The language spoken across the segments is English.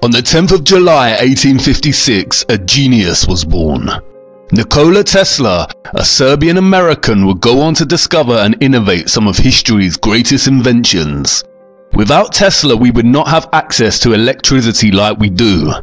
On the 10th of July 1856, a genius was born. Nikola Tesla, a Serbian-American, would go on to discover and innovate some of history's greatest inventions. Without Tesla, we would not have access to electricity like we do.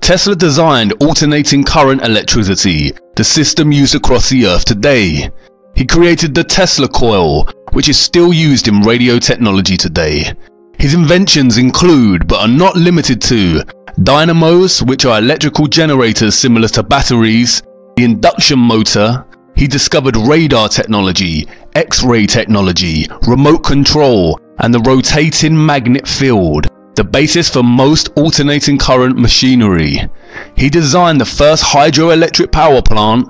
Tesla designed alternating current electricity, the system used across the earth today. He created the Tesla coil, which is still used in radio technology today. His inventions include, but are not limited to, dynamos, which are electrical generators similar to batteries, the induction motor. He discovered radar technology, X-ray technology, remote control, and the rotating magnet field, the basis for most alternating current machinery. He designed the first hydroelectric power plant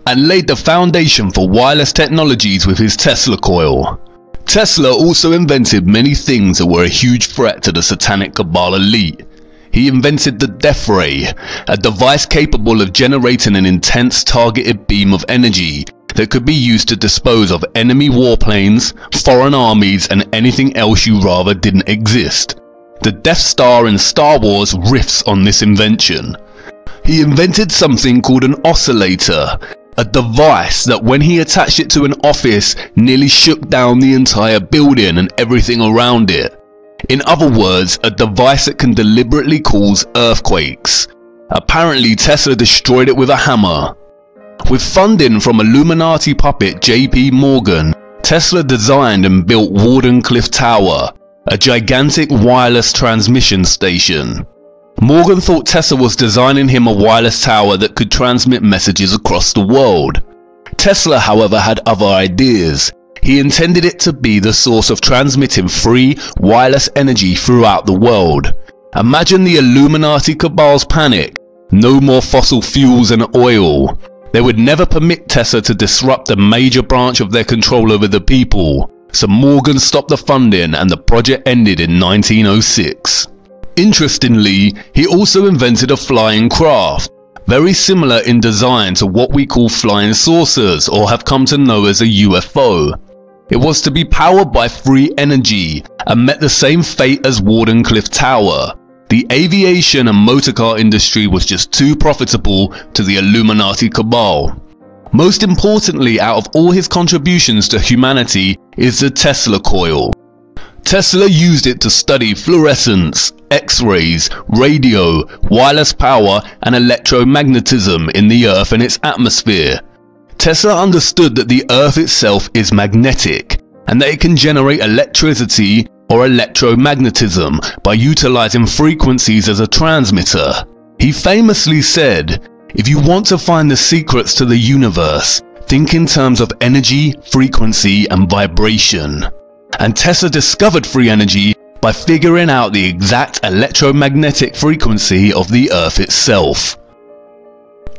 and laid the foundation for wireless technologies with his Tesla coil. Tesla also invented many things that were a huge threat to the satanic cabal elite. He invented the death ray, a device capable of generating an intense targeted beam of energy that could be used to dispose of enemy warplanes, foreign armies, and anything else you rather didn't exist. The Death Star in Star Wars riffs on this invention. He invented something called an oscillator, a device that when he attached it to an office nearly shook down the entire building and everything around it. In other words, a device that can deliberately cause earthquakes. Apparently Tesla destroyed it with a hammer. With funding from Illuminati puppet J.P. Morgan, Tesla designed and built Wardenclyffe Tower, a gigantic wireless transmission station. Morgan thought Tesla was designing him a wireless tower that could transmit messages across the world. Tesla, however, had other ideas. He intended it to be the source of transmitting free wireless energy throughout the world. Imagine the Illuminati cabal's panic. No more fossil fuels and oil. They would never permit Tesla to disrupt a major branch of their control over the people. So Morgan stopped the funding and the project ended in 1906. Interestingly, he also invented a flying craft, very similar in design to what we call flying saucers or have come to know as a UFO. It was to be powered by free energy and met the same fate as Wardenclyffe Tower. The aviation and motorcar industry was just too profitable to the Illuminati cabal. Most importantly, out of all his contributions to humanity is the Tesla coil. Tesla used it to study fluorescence, X-rays, radio, wireless power, and electromagnetism in the Earth and its atmosphere. Tesla understood that the Earth itself is magnetic, and that it can generate electricity or electromagnetism by utilizing frequencies as a transmitter. He famously said, "If you want to find the secrets to the universe, think in terms of energy, frequency, and vibration." And Tesla discovered free energy by figuring out the exact electromagnetic frequency of the Earth itself.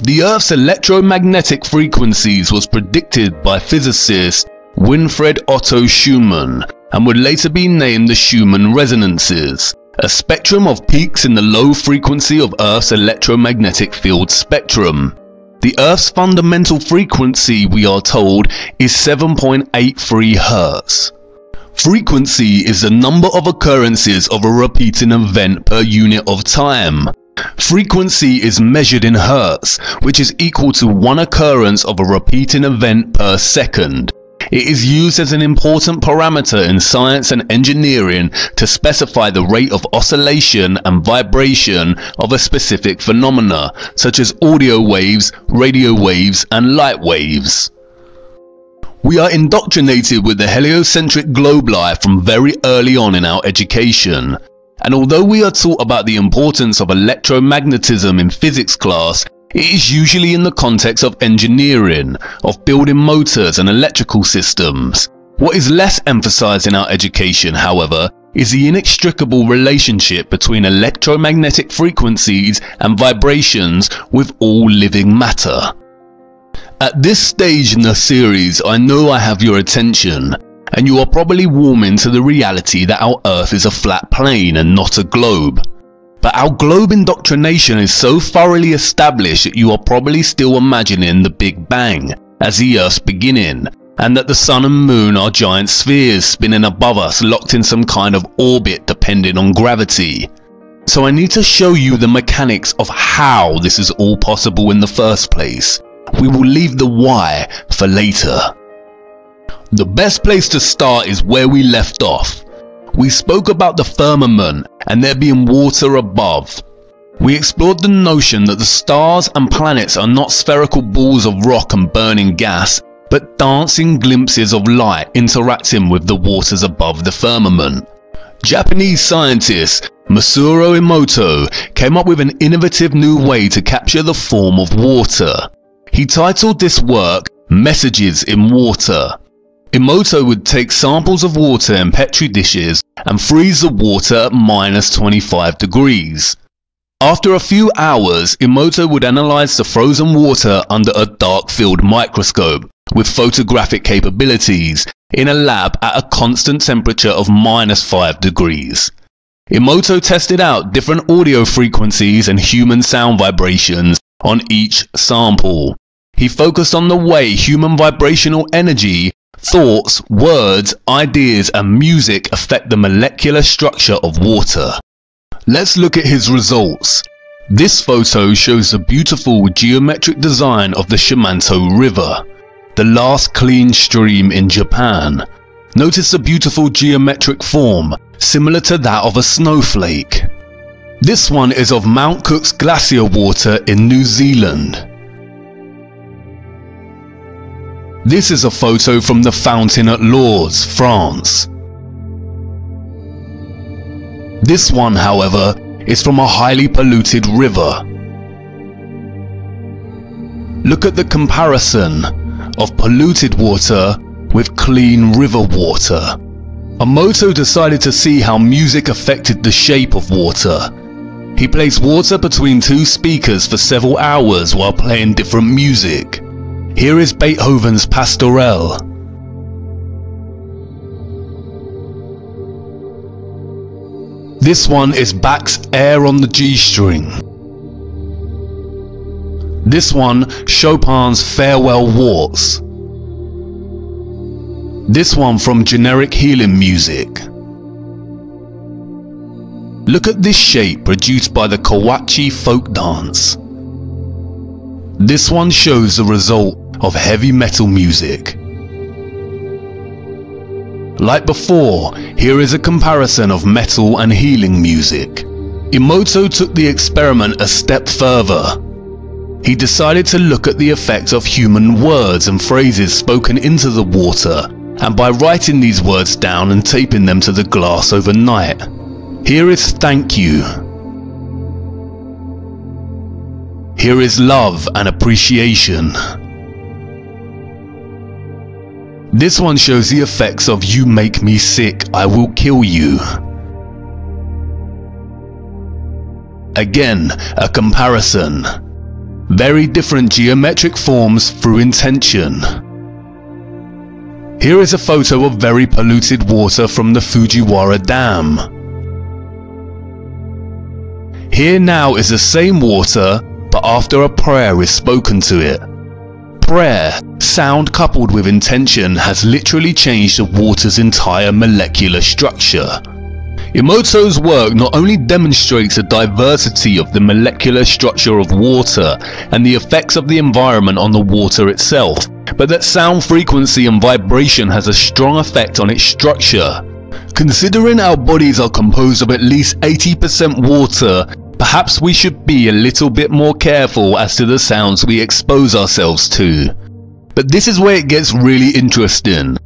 The Earth's electromagnetic frequencies was predicted by physicist Winfried Otto Schumann and would later be named the Schumann resonances, a spectrum of peaks in the low frequency of Earth's electromagnetic field spectrum. The Earth's fundamental frequency, we are told, is 7.83 Hz. Frequency is the number of occurrences of a repeating event per unit of time. Frequency is measured in Hertz, which is equal to one occurrence of a repeating event per second. It is used as an important parameter in science and engineering to specify the rate of oscillation and vibration of a specific phenomena, such as audio waves, radio waves, and light waves. We are indoctrinated with the heliocentric globe life from very early on in our education. And although we are taught about the importance of electromagnetism in physics class, it is usually in the context of engineering, of building motors and electrical systems. What is less emphasized in our education, however, is the inextricable relationship between electromagnetic frequencies and vibrations with all living matter. At this stage in the series, I know I have your attention, and you are probably warming to the reality that our Earth is a flat plane and not a globe. But our globe indoctrination is so thoroughly established that you are probably still imagining the Big Bang as the Earth's beginning, and that the Sun and Moon are giant spheres spinning above us, locked in some kind of orbit depending on gravity. So I need to show you the mechanics of how this is all possible in the first place. We will leave the why for later. The best place to start is where we left off. We spoke about the firmament and there being water above. We explored the notion that the stars and planets are not spherical balls of rock and burning gas, but dancing glimpses of light interacting with the waters above the firmament. Japanese scientist Masaru Emoto came up with an innovative new way to capture the form of water. He titled this work Messages in Water. Emoto would take samples of water in petri dishes and freeze the water at -25 degrees. After a few hours, Emoto would analyze the frozen water under a dark field microscope with photographic capabilities in a lab at a constant temperature of -5 degrees. Emoto tested out different audio frequencies and human sound vibrations on each sample. He focused on the way human vibrational energy, thoughts, words, ideas and music affect the molecular structure of water. Let's look at his results. This photo shows the beautiful geometric design of the Shimanto River, the last clean stream in Japan. Notice the beautiful geometric form, similar to that of a snowflake. This one is of Mount Cook's glacier water in New Zealand. This is a photo from the fountain at Lourdes, France. This one, however, is from a highly polluted river. Look at the comparison of polluted water with clean river water. Emoto decided to see how music affected the shape of water. He placed water between two speakers for several hours while playing different music. Here is Beethoven's Pastorelle. This one is Bach's Air on the G string. This one, Chopin's Farewell Waltz. This one from Generic Healing Music. Look at this shape produced by the Kawachi folk dance. This one shows the result of heavy metal music. Like before, here is a comparison of metal and healing music. Emoto took the experiment a step further. He decided to look at the effect of human words and phrases spoken into the water, and by writing these words down and taping them to the glass overnight. Here is thank you. Here is love and appreciation. This one shows the effects of you make me sick, I will kill you. Again, a comparison. Very different geometric forms through intention. Here is a photo of very polluted water from the Fujiwara Dam. Here now is the same water, but after a prayer is spoken to it. Prayer, sound coupled with intention, has literally changed the water's entire molecular structure. Emoto's work not only demonstrates the diversity of the molecular structure of water and the effects of the environment on the water itself, but that sound frequency and vibration has a strong effect on its structure. Considering our bodies are composed of at least 80% water, perhaps we should be a little bit more careful as to the sounds we expose ourselves to. But this is where it gets really interesting.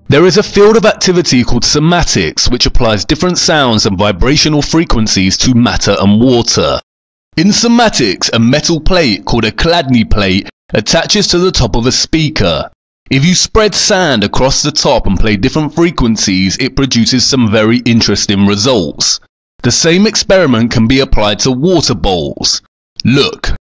There is a field of activity called somatics, which applies different sounds and vibrational frequencies to matter and water. In somatics, a metal plate called a Chladni plate attaches to the top of a speaker. If you spread sand across the top and play different frequencies, it produces some very interesting results. The same experiment can be applied to water bowls. Look.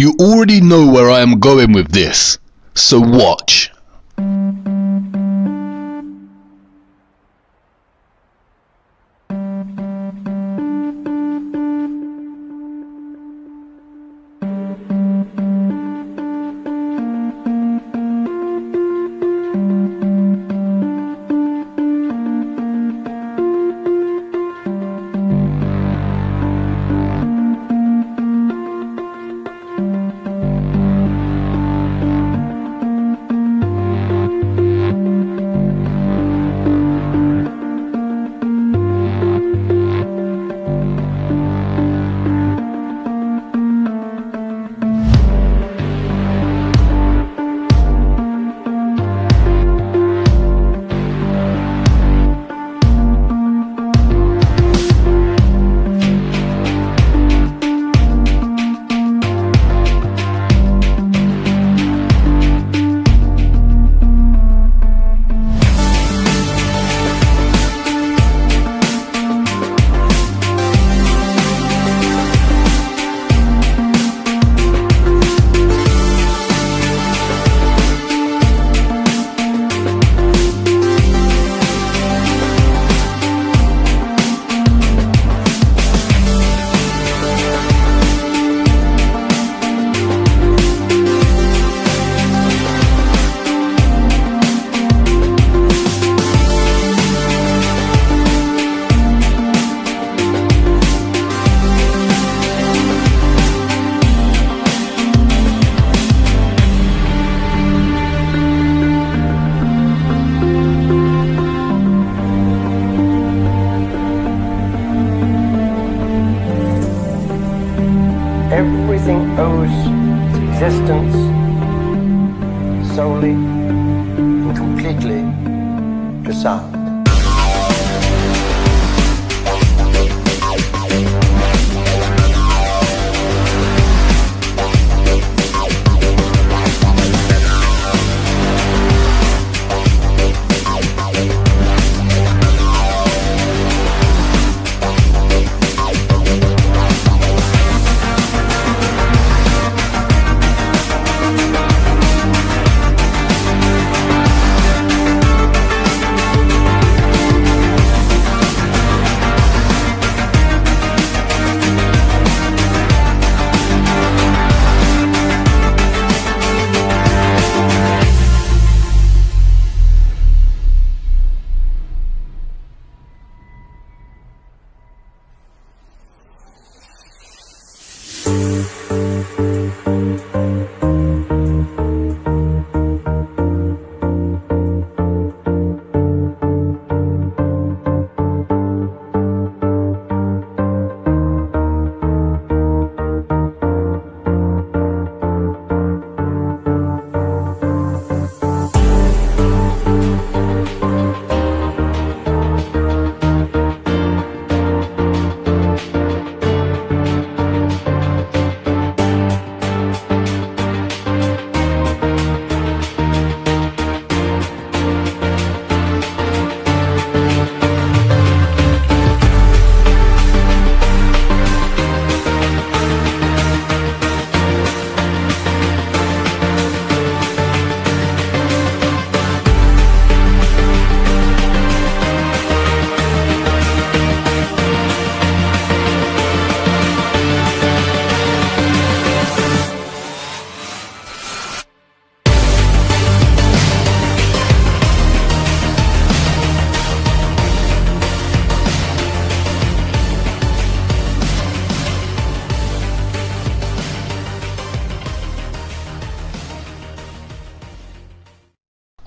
You already know where I am going with this, so watch. Everything owes its existence solely and completely to sound.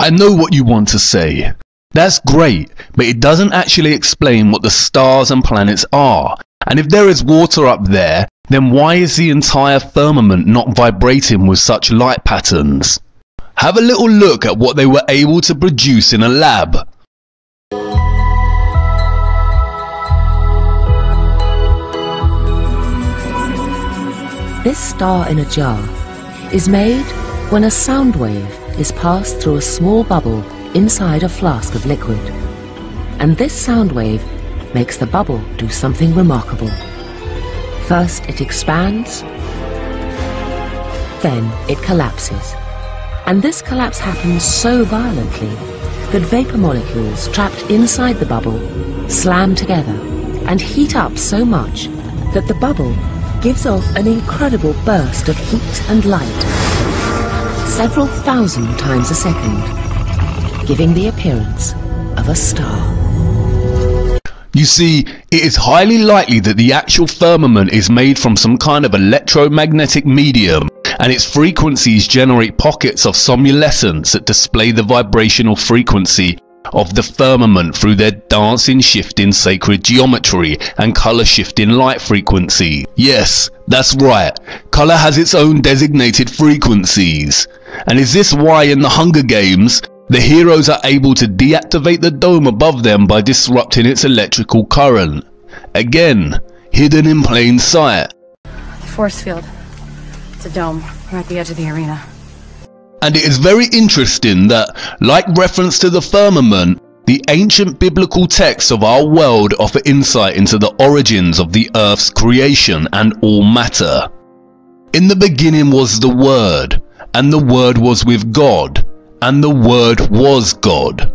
I know what you want to say. That's great, but it doesn't actually explain what the stars and planets are. And if there is water up there, then why is the entire firmament not vibrating with such light patterns? Have a little look at what they were able to produce in a lab. This star in a jar is made when a sound wave is passed through a small bubble inside a flask of liquid. And this sound wave makes the bubble do something remarkable. First it expands, then it collapses. And this collapse happens so violently that vapor molecules trapped inside the bubble slam together and heat up so much that the bubble gives off an incredible burst of heat and light, several thousand times a second, giving the appearance of a star. You see, it is highly likely that the actual firmament is made from some kind of electromagnetic medium, and its frequencies generate pockets of somnolescence that display the vibrational frequency of the firmament through their dancing, shifting sacred geometry and color shifting light frequency. Yes, that's right, color has its own designated frequencies. And is this why in the Hunger Games the heroes are able to deactivate the dome above them by disrupting its electrical current? Again, hidden in plain sight. The force field. It's a dome. We're at the edge of the arena. And it is very interesting that, like reference to the firmament, the ancient biblical texts of our world offer insight into the origins of the Earth's creation and all matter. In the beginning was the Word, and the Word was with God, and the Word was God.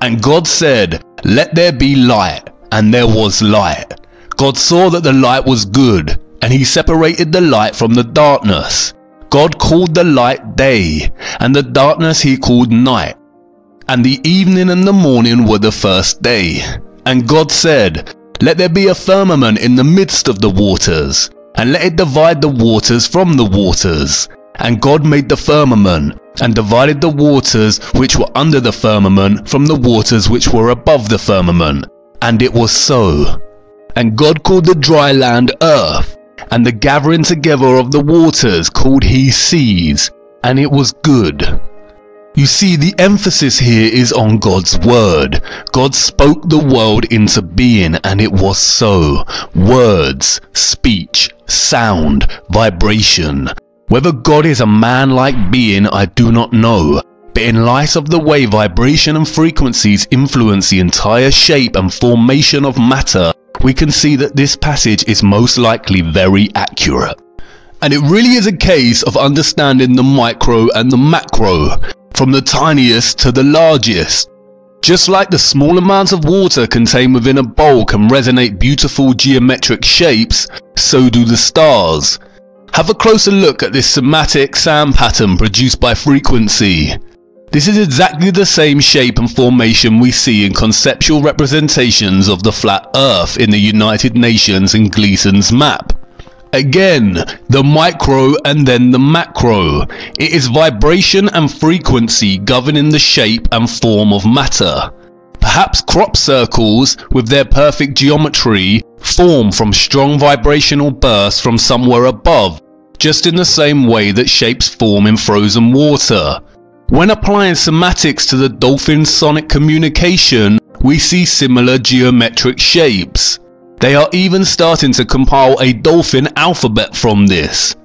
And God said, "Let there be light," and there was light. God saw that the light was good, and he separated the light from the darkness. God called the light day, and the darkness he called night. And the evening and the morning were the first day. And God said, "Let there be a firmament in the midst of the waters, and let it divide the waters from the waters." And God made the firmament, and divided the waters which were under the firmament from the waters which were above the firmament. And it was so. And God called the dry land earth, and the gathering together of the waters called he seas, and it was good. You see, the emphasis here is on God's word. God spoke the world into being, and it was so. Words, speech, sound, vibration. Whether God is a man-like being, I do not know. But in light of the way vibration and frequencies influence the entire shape and formation of matter, we can see that this passage is most likely very accurate. And it really is a case of understanding the micro and the macro, from the tiniest to the largest. Just like the small amounts of water contained within a bowl can resonate beautiful geometric shapes, so do the stars. Have a closer look at this somatic sound pattern produced by frequency. This is exactly the same shape and formation we see in conceptual representations of the flat Earth in the United Nations and Gleason's map. Again, the micro and then the macro. It is vibration and frequency governing the shape and form of matter. Perhaps crop circles, with their perfect geometry, form from strong vibrational bursts from somewhere above, just in the same way that shapes form in frozen water. When applying semantics to the dolphin's sonic communication, we see similar geometric shapes. They are even starting to compile a dolphin alphabet from this.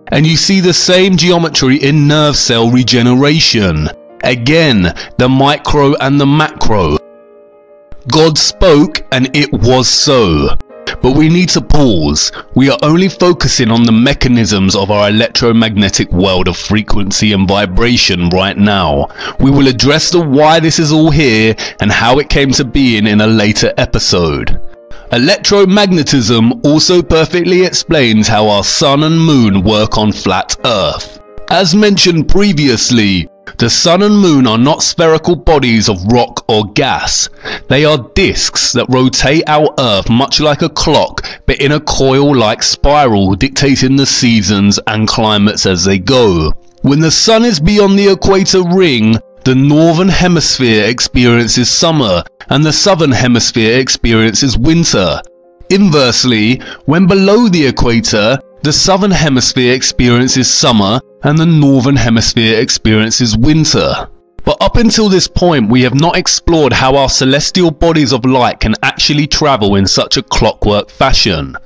And you see the same geometry in nerve cell regeneration. Again, the micro and the macro. God spoke and it was so. But we need to pause. We are only focusing on the mechanisms of our electromagnetic world of frequency and vibration right now. We will address the why this is all here and how it came to being in a later episode. Electromagnetism also perfectly explains how our sun and moon work on flat Earth. As mentioned previously, the sun and moon are not spherical bodies of rock or gas. They are disks that rotate our Earth much like a clock, but in a coil-like spiral dictating the seasons and climates as they go. When the sun is beyond the equator ring, the northern hemisphere experiences summer and the southern hemisphere experiences winter. Inversely, when below the equator, the southern hemisphere experiences summer and the northern hemisphere experiences winter. But up until this point, we have not explored how our celestial bodies of light can actually travel in such a clockwork fashion.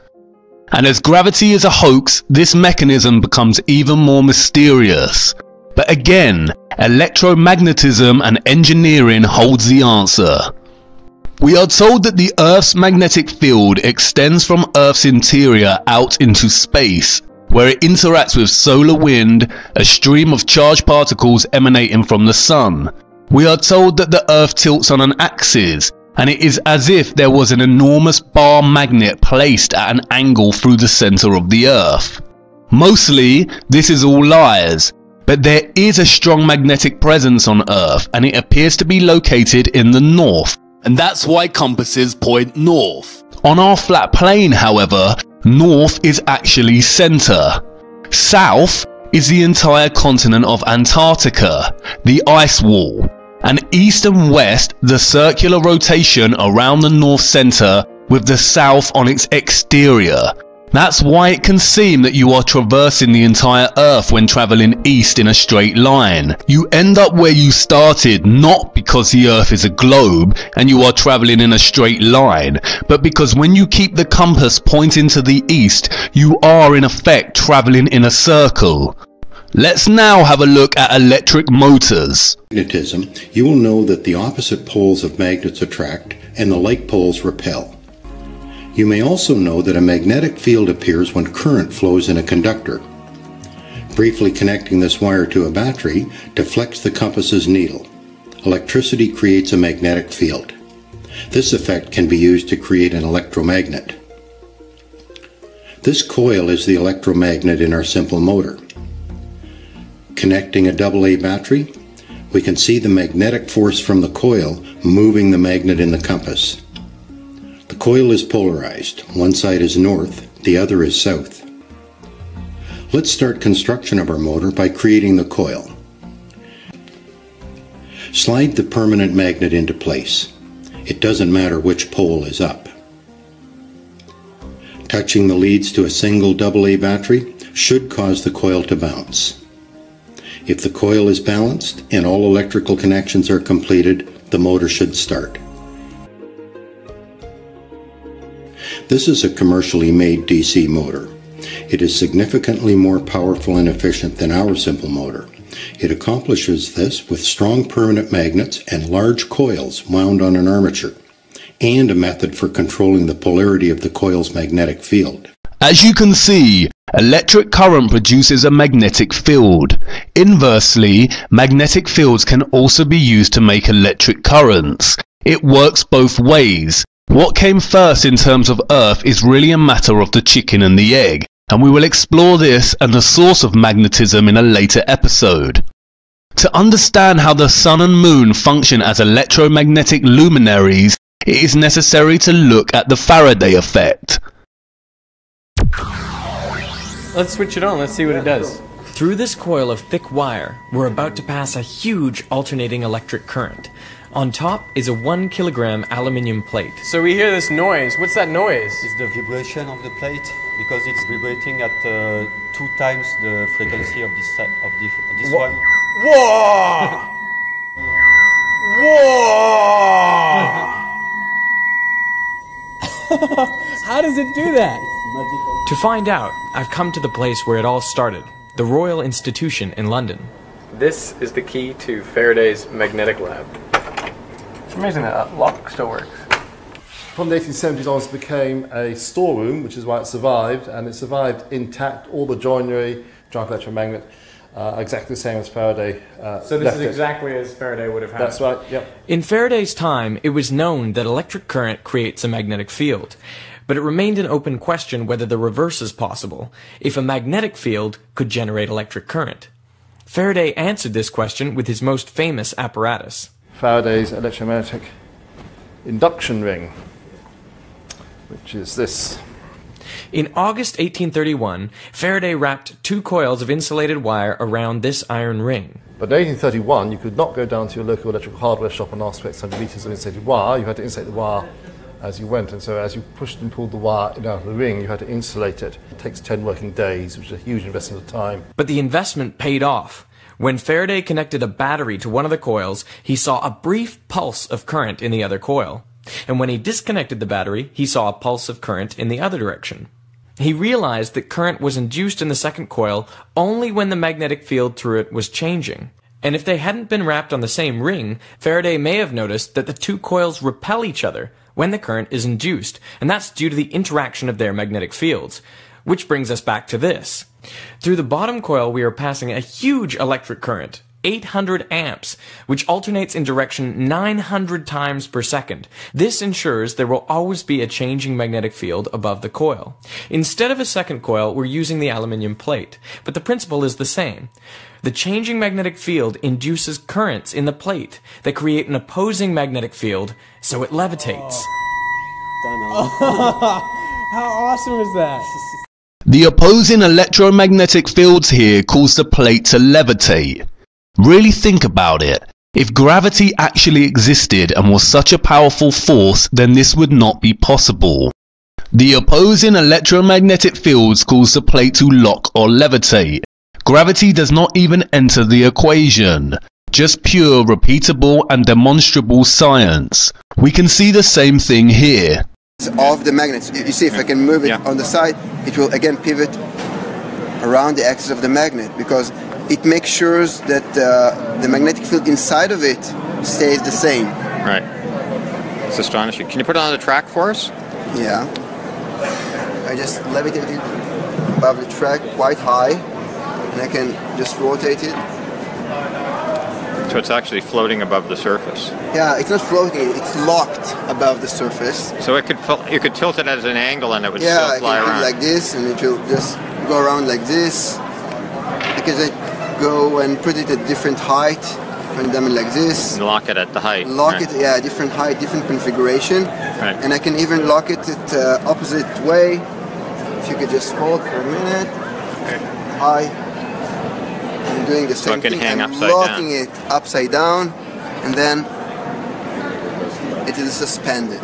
And as gravity is a hoax, this mechanism becomes even more mysterious. But again, electromagnetism and engineering holds the answer. We are told that the Earth's magnetic field extends from Earth's interior out into space, where it interacts with solar wind, a stream of charged particles emanating from the sun. We are told that the Earth tilts on an axis, and it is as if there was an enormous bar magnet placed at an angle through the center of the Earth. Mostly, this is all lies, but there is a strong magnetic presence on Earth, and it appears to be located in the north, and that's why compasses point north. On our flat plane, however, north is actually center. South is the entire continent of Antarctica, the ice wall, and east and west the circular rotation around the north center with the south on its exterior. That's why it can seem that you are traversing the entire Earth when traveling east in a straight line. You end up where you started not because the Earth is a globe and you are traveling in a straight line, but because when you keep the compass pointing to the east, you are in effect traveling in a circle. Let's now have a look at electric motors. Magnetism, you will know that the opposite poles of magnets attract and the like poles repel. You may also know that a magnetic field appears when current flows in a conductor. Briefly connecting this wire to a battery deflects the compass's needle. Electricity creates a magnetic field. This effect can be used to create an electromagnet. This coil is the electromagnet in our simple motor. Connecting a AA battery, we can see the magnetic force from the coil moving the magnet in the compass. The coil is polarized. One side is north, the other is south. Let's start construction of our motor by creating the coil. Slide the permanent magnet into place. It doesn't matter which pole is up. Touching the leads to a single AA battery should cause the coil to bounce. If the coil is balanced and all electrical connections are completed, the motor should start. This is a commercially made DC motor. It is significantly more powerful and efficient than our simple motor. It accomplishes this with strong permanent magnets and large coils wound on an armature, and a method for controlling the polarity of the coil's magnetic field. As you can see, electric current produces a magnetic field. Inversely, magnetic fields can also be used to make electric currents. It works both ways. What came first in terms of Earth is really a matter of the chicken and the egg, and we will explore this and the source of magnetism in a later episode. To understand how the sun and moon function as electromagnetic luminaries, it is necessary to look at the Faraday effect. Let's switch it on, let's see what it does. Through this coil of thick wire, we're about to pass a huge alternating electric current. On top is a 1 kilogram aluminium plate. So we hear this noise. What's that noise? It's the vibration of the plate because it's vibrating at 2 times the frequency of this one. Whoa! Whoa! How does it do that? To find out, I've come to the place where it all started, the Royal Institution in London. This is the key to Faraday's magnetic lab. It's amazing that lock still works. From the 1870s onwards it became a storeroom, which is why it survived, and it survived intact, all the joinery, giant electromagnet, exactly the same as Faraday So this is exactly as Faraday would have had. That's right, yep. In Faraday's time, it was known that electric current creates a magnetic field, but it remained an open question whether the reverse is possible, if a magnetic field could generate electric current. Faraday answered this question with his most famous apparatus. Faraday's electromagnetic induction ring, which is this. In August 1831, Faraday wrapped 2 coils of insulated wire around this iron ring. But in 1831, you could not go down to your local electrical hardware shop and ask for 600 meters of insulated wire. You had to insulate the wire as you went, and so as you pushed and pulled the wire out of the ring, you had to insulate it. It takes 10 working days, which is a huge investment of time. But the investment paid off. When Faraday connected a battery to one of the coils, he saw a brief pulse of current in the other coil. And when he disconnected the battery, he saw a pulse of current in the other direction. He realized that current was induced in the second coil only when the magnetic field through it was changing. And if they hadn't been wrapped on the same ring, Faraday may have noticed that the 2 coils repel each other when the current is induced, and that's due to the interaction of their magnetic fields. Which brings us back to this. Through the bottom coil we are passing a huge electric current, 800 amps, which alternates in direction 900 times per second. This ensures there will always be a changing magnetic field above the coil. Instead of a second coil, we're using the aluminium plate, but the principle is the same. The changing magnetic field induces currents in the plate that create an opposing magnetic field, so it levitates. How awesome is that? The opposing electromagnetic fields here cause the plate to levitate. Really think about it. If gravity actually existed and was such a powerful force, then this would not be possible. The opposing electromagnetic fields cause the plate to lock or levitate. Gravity does not even enter the equation. Just pure, repeatable and demonstrable science. We can see the same thing here. Of the magnets, you see, if I can move it on the side, it will again pivot around the axis of the magnet, because it makes sure that the magnetic field inside of it stays the same. Right. It's astonishing. Can you put it on the track for us? Yeah. I just levitate it above the track quite high, and I can just rotate it. So it's actually floating above the surface. Yeah, it's not floating, it's locked above the surface. So you could tilt it at an angle and it would still fly around. Yeah, I can do it like this, and it will just go around like this. I can then go and put it at different height, and then like this. And lock it at the height. Lock it, yeah, different height, different configuration. Right. And I can even lock it at opposite way. If you could just hold for a minute. High. I'm doing the same thing. I'm locking it upside down, and then it is suspended.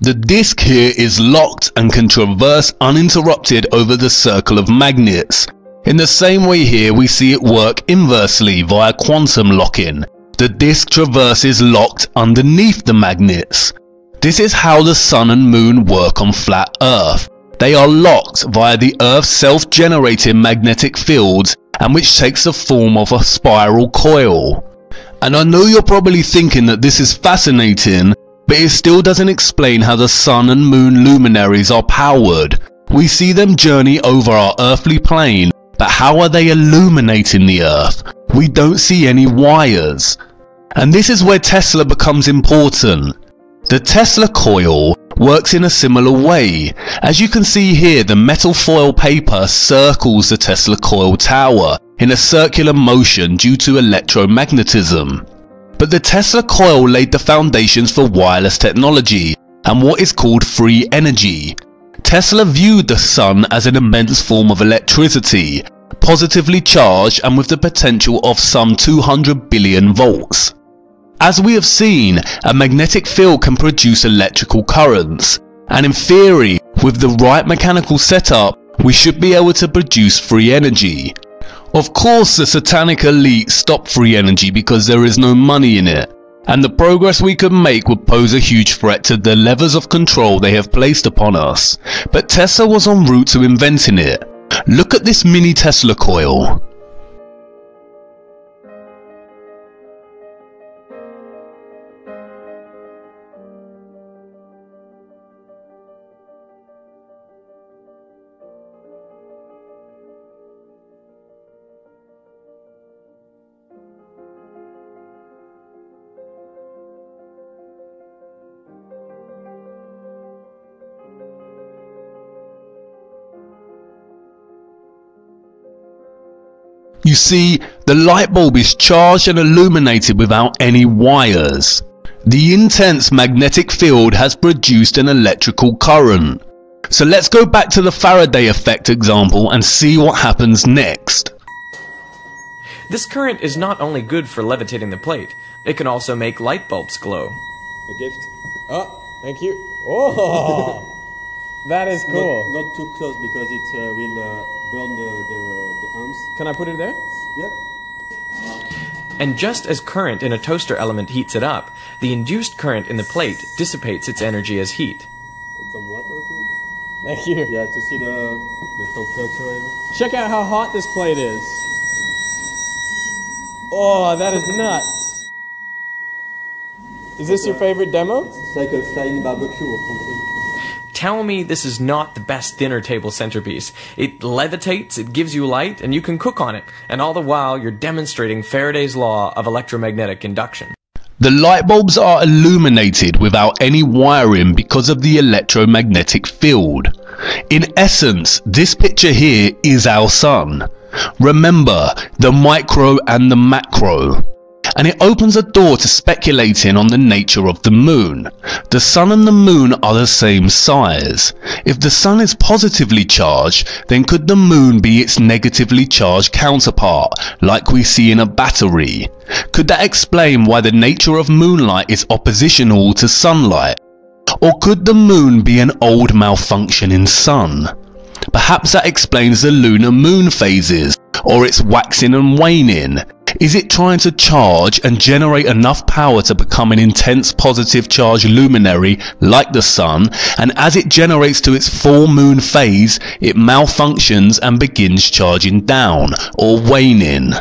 The disc here is locked and can traverse uninterrupted over the circle of magnets. In the same way here we see it work inversely via quantum locking. the disk traverses locked underneath the magnets. This is how the Sun and Moon work on flat Earth. They are locked via the Earth's self-generating magnetic fields, and which takes the form of a spiral coil. And I know you're probably thinking that this is fascinating, but it still doesn't explain how the Sun and Moon luminaries are powered. We see them journey over our earthly plane, but how are they illuminating the Earth? We don't see any wires. And this is where Tesla becomes important. The Tesla coil works in a similar way. As you can see here, the metal foil paper circles the Tesla coil tower in a circular motion due to electromagnetism. But the Tesla coil laid the foundations for wireless technology and what is called free energy. Tesla viewed the sun as an immense form of electricity, positively charged and with the potential of some 200 billion volts. As we have seen, a magnetic field can produce electrical currents, and in theory, with the right mechanical setup, we should be able to produce free energy. Of course, the satanic elite stopped free energy because there is no money in it, and the progress we could make would pose a huge threat to the levers of control they have placed upon us. But Tesla was en route to inventing it. Look at this mini Tesla coil. You see, the light bulb is charged and illuminated without any wires. The intense magnetic field has produced an electrical current. So let's go back to the Faraday effect example and see what happens next. This current is not only good for levitating the plate, it can also make light bulbs glow. A gift. Oh, thank you. Oh, that is cool. Not too close because it will burn the arms. Can I put it there? Yep. And just as current in a toaster element heats it up, the induced current in the plate dissipates its energy as heat. Put some water to it. Thank you. Yeah, to see the temperature. Check out how hot this plate is. Oh, that is nuts. Is this your favorite demo? It's like a flying barbecue or something. Tell me this is not the best dinner table centerpiece. It levitates, it gives you light, and you can cook on it. And all the while, you're demonstrating Faraday's law of electromagnetic induction. The light bulbs are illuminated without any wiring because of the electromagnetic field. In essence, this picture here is our sun. Remember, the micro and the macro. And it opens a door to speculating on the nature of the moon. The sun and the moon are the same size. If the sun is positively charged, then could the moon be its negatively charged counterpart, like we see in a battery? Could that explain why the nature of moonlight is oppositional to sunlight? Or could the moon be an old malfunctioning sun? Perhaps that explains the lunar moon phases, or its waxing and waning. Is it trying to charge and generate enough power to become an intense positive charge luminary like the sun, and as it generates to its full moon phase, it malfunctions and begins charging down or waning?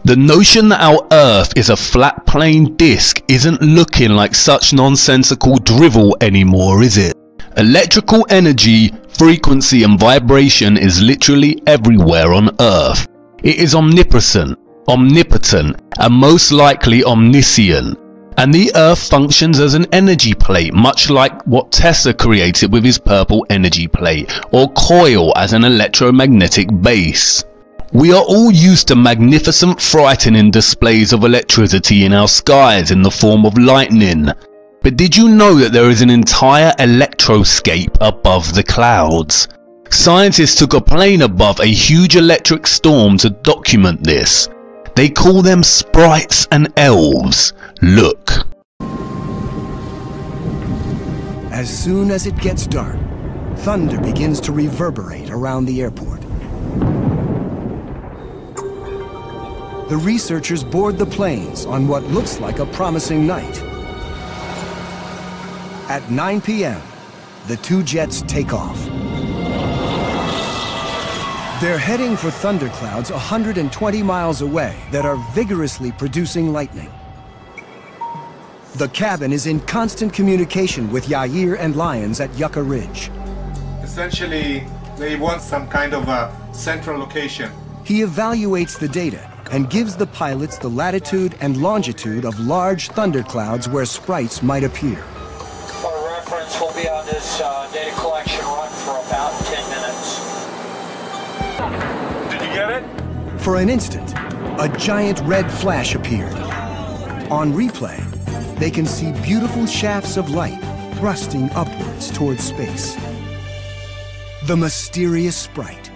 The notion that our Earth is a flat plain disk isn't looking like such nonsensical drivel anymore, is it? Electrical energy, frequency and vibration is literally everywhere on Earth. It is omnipresent, omnipotent, and most likely omniscient. And the Earth functions as an energy plate, much like what Tesla created with his purple energy plate, or coil as an electromagnetic base. We are all used to magnificent, frightening displays of electricity in our skies in the form of lightning. But did you know that there is an entire electroscape above the clouds? Scientists took a plane above a huge electric storm to document this. They call them sprites and elves. Look. As soon as it gets dark, thunder begins to reverberate around the airport. the researchers board the planes on what looks like a promising night. At 9 p.m., the two jets take off. They're heading for thunderclouds 120 miles away that are vigorously producing lightning. The cabin is in constant communication with Yair and Lyons at Yucca Ridge. Essentially, they want some kind of a central location. He evaluates the data and gives the pilots the latitude and longitude of large thunderclouds where sprites might appear. For reference, we'll be on this data collection run for about 10 minutes. Did you get it? For an instant, a giant red flash appeared. On replay, they can see beautiful shafts of light thrusting upwards towards space. The mysterious sprite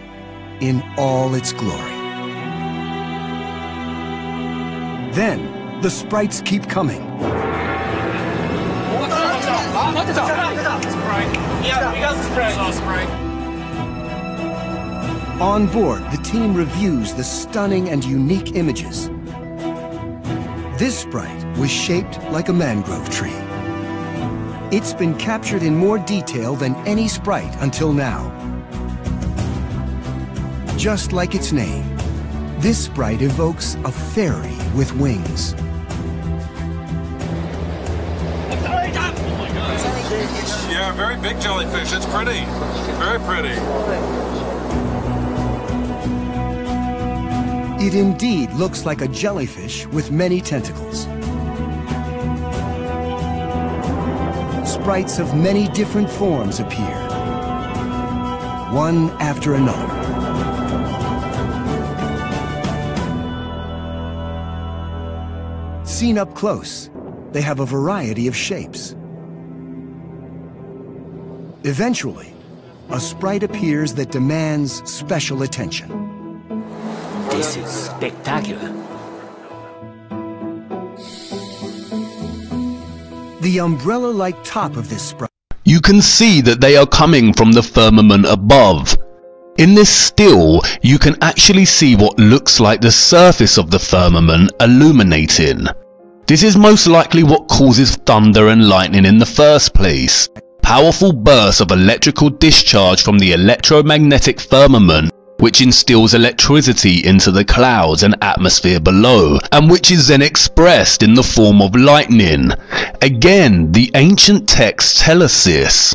in all its glory. Then, the sprites keep coming. On board, the team reviews the stunning and unique images. This sprite was shaped like a mangrove tree. It's been captured in more detail than any sprite until now. Just like its name, this sprite evokes a fairy with wings. Yeah, very big jellyfish. It's pretty. Very pretty. It indeed looks like a jellyfish with many tentacles. Sprites of many different forms appear, one after another. Seen up close, they have a variety of shapes. Eventually, a sprite appears that demands special attention. This is spectacular. The umbrella-like top of this sprite. You can see that they are coming from the firmament above. In this still, you can actually see what looks like the surface of the firmament illuminating. This is most likely what causes thunder and lightning in the first place. Powerful bursts of electrical discharge from the electromagnetic firmament, which instills electricity into the clouds and atmosphere below, and which is then expressed in the form of lightning. Again, the ancient texts tell us this.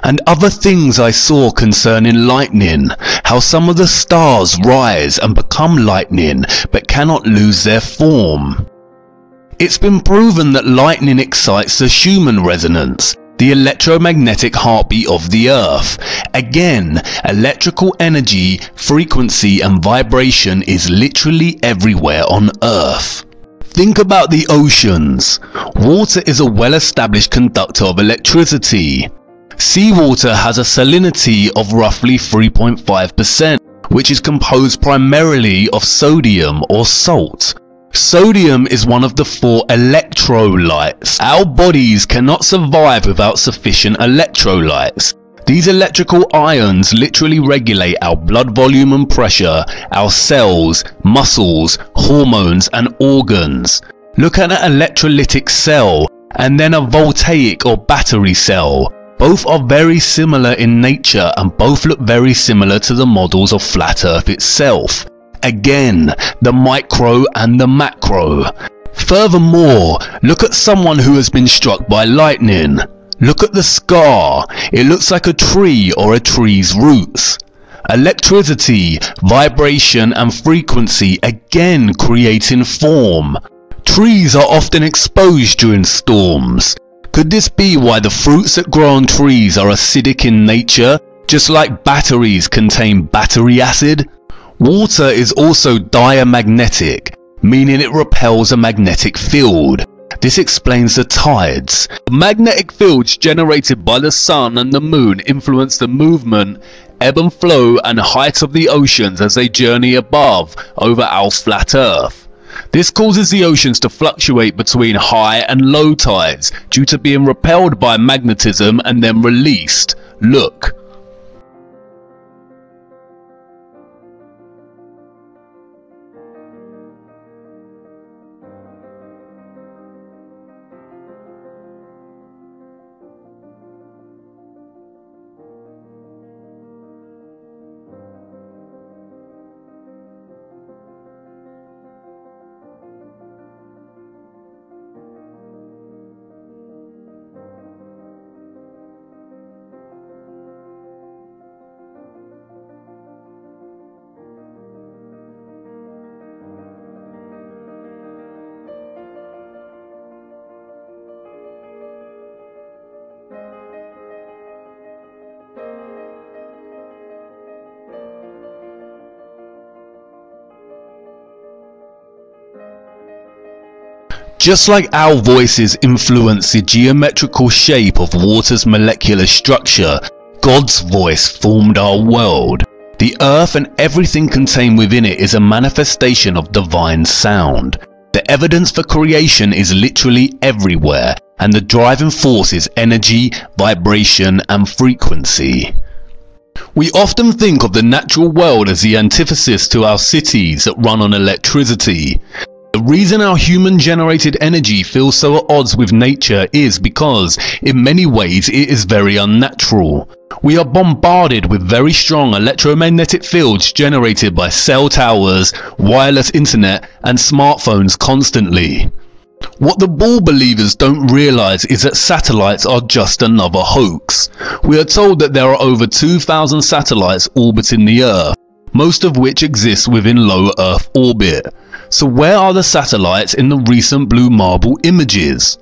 And other things I saw concerning lightning, how some of the stars rise and become lightning, but cannot lose their form. It's been proven that lightning excites the Schumann resonance, the electromagnetic heartbeat of the Earth. Again, electrical energy, frequency and vibration is literally everywhere on Earth. Think about the oceans. Water is a well-established conductor of electricity. Seawater has a salinity of roughly 3.5%, which is composed primarily of sodium or salt. Sodium is one of the 4 electrolytes. Our bodies cannot survive without sufficient electrolytes. These electrical ions literally regulate our blood volume and pressure, our cells, muscles, hormones and organs. Look at an electrolytic cell and then a voltaic or battery cell. Both are very similar in nature and both look very similar to the models of flat Earth itself. Again, the micro and the macro. Furthermore, look at someone who has been struck by lightning. Look at the scar. It looks like a tree or a tree's roots. Electricity, vibration and frequency again creating form. Trees are often exposed during storms. Could this be why the fruits that grow on trees are acidic in nature, just like batteries contain battery acid? Water is also diamagnetic, meaning it repels a magnetic field. This explains the tides. Magnetic fields generated by the sun and the moon influence the movement, ebb and flow and height of the oceans as they journey above over our flat Earth. This causes the oceans to fluctuate between high and low tides due to being repelled by magnetism and then released. Look. Just like our voices influence the geometrical shape of water's molecular structure, God's voice formed our world. The earth and everything contained within it is a manifestation of divine sound. The evidence for creation is literally everywhere, and the driving force is energy, vibration, and frequency. We often think of the natural world as the antithesis to our cities that run on electricity. The reason our human-generated energy feels so at odds with nature is because, in many ways, it is very unnatural. We are bombarded with very strong electromagnetic fields generated by cell towers, wireless internet, and smartphones constantly. What the bull believers don't realize is that satellites are just another hoax. We are told that there are over 2,000 satellites orbiting the Earth, most of which exist within low Earth orbit. So where are the satellites in the recent blue marble images?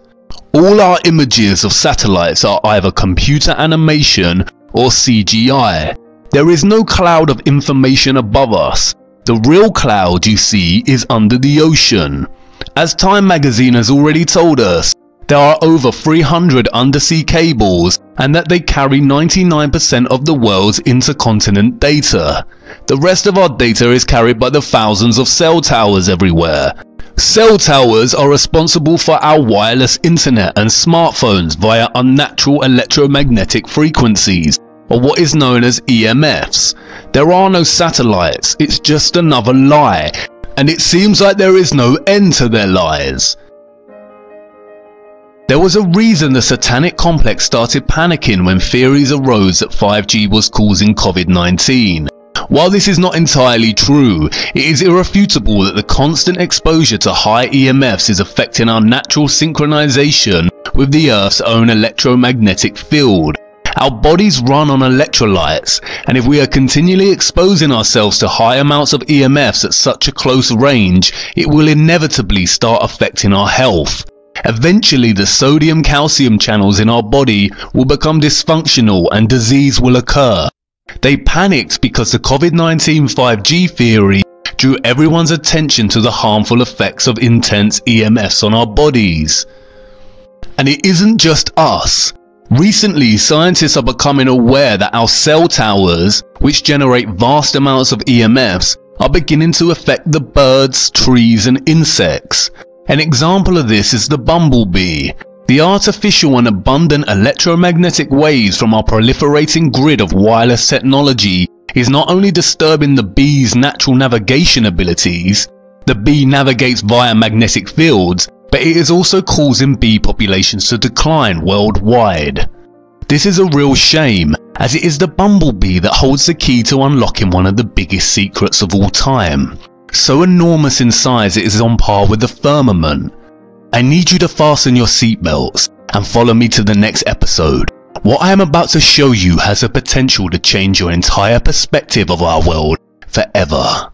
All our images of satellites are either computer animation or CGI. There is no cloud of information above us. The real cloud you see is under the ocean. As Time magazine has already told us, there are over 300 undersea cables and that they carry 99% of the world's intercontinent data. The rest of our data is carried by the thousands of cell towers everywhere. Cell towers are responsible for our wireless internet and smartphones via unnatural electromagnetic frequencies, or what is known as EMFs. There are no satellites, it's just another lie, and it seems like there is no end to their lies. There was a reason the satanic complex started panicking when theories arose that 5G was causing COVID-19. While this is not entirely true, it is irrefutable that the constant exposure to high EMFs is affecting our natural synchronization with the Earth's own electromagnetic field. Our bodies run on electrolytes, and if we are continually exposing ourselves to high amounts of EMFs at such a close range, it will inevitably start affecting our health. Eventually, the sodium-calcium channels in our body will become dysfunctional and disease will occur. They panicked because the COVID-19 5G theory drew everyone's attention to the harmful effects of intense EMFs on our bodies. And it isn't just us. Recently, scientists are becoming aware that our cell towers, which generate vast amounts of EMFs, are beginning to affect the birds, trees, and insects. An example of this is the bumblebee. The artificial and abundant electromagnetic waves from our proliferating grid of wireless technology is not only disturbing the bee's natural navigation abilities, the bee navigates via magnetic fields, but it is also causing bee populations to decline worldwide. This is a real shame, as it is the bumblebee that holds the key to unlocking one of the biggest secrets of all time. So enormous in size it is on par with the firmament. I need you to fasten your seatbelts and follow me to the next episode. What I am about to show you has the potential to change your entire perspective of our world forever.